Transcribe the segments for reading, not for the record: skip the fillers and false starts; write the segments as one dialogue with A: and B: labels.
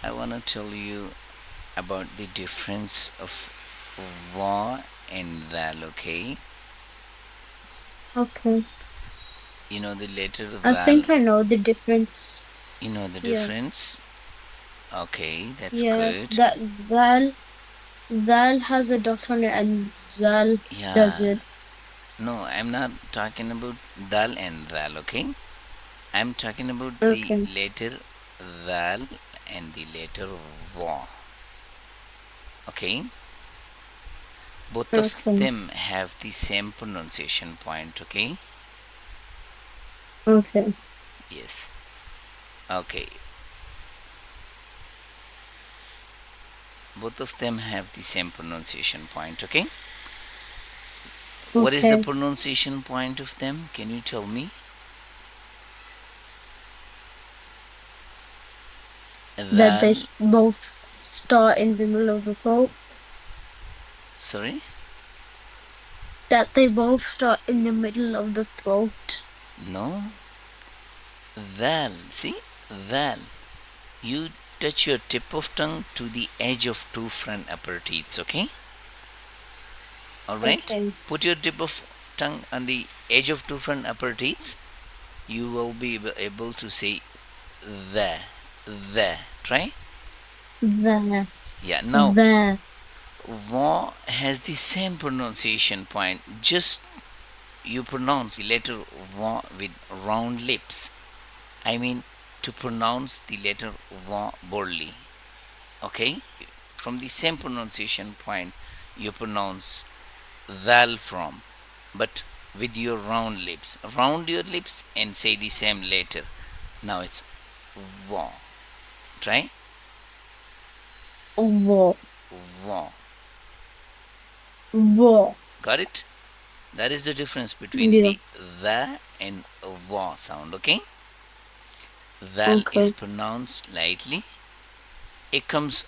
A: I want to tell you about the difference of va and dal, okay?
B: Okay.
A: You know the letter
B: I
A: dal?
B: think I know the difference.
A: You know the
B: Yeah.
A: difference? Okay, that's
B: Yeah.
A: good.
B: That Dal has a dot on it and Zal
A: Yeah,
B: doesn't.
A: no, I'm not talking about dal and dal, okay? I'm talking about the
B: Okay.
A: letter dal and the letter va, okay? Both of
B: Okay.
A: them have the same pronunciation point, okay?
B: Okay.
A: Yes. Okay. Both of them have the same pronunciation point, okay? What is the
B: Okay.
A: pronunciation point of them? Can you tell me?
B: That they
A: Dal.
B: both start in the middle of the throat.
A: Sorry?
B: That they both start in the middle of the throat.
A: No. Dal. See? Dal. You touch your tip of tongue to the edge of two front upper teeth, okay? Alright?
B: Okay.
A: Put your tip of tongue on the edge of two front upper teeth. You will be able to say the. The. Try?
B: There.
A: Yeah. Now,
B: There.
A: va has the same pronunciation point. Just you pronounce the letter va with round lips. I mean, to pronounce the letter va boldly. Okay? From the same pronunciation point, you pronounce dal from, but with your round lips. Round your lips and say the same letter. Now it's va. Try
B: Wo.
A: va.
B: Wo.
A: Got it? That is the difference between
B: Yeah.
A: the and va sound. Okay? Dal is
B: Okay.
A: pronounced lightly. It comes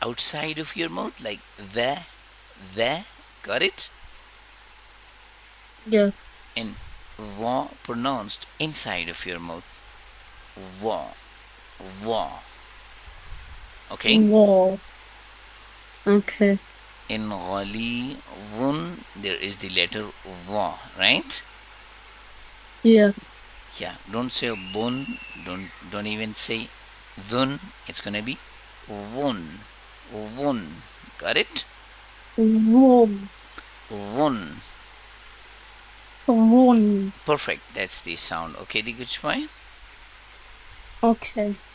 A: outside of your mouth like the. Got it?
B: Yeah.
A: And va pronounced inside of your mouth. Va, va. Okay?
B: Wo. Okay.
A: In ghali vun, there is the letter va, right?
B: Yeah.
A: Yeah. Don't say bun. Don't even say dun. It's gonna be vun, vun. Got it?
B: Won.
A: Vun.
B: Won.
A: Perfect. That's the sound. Okay, the good boy.
B: Okay.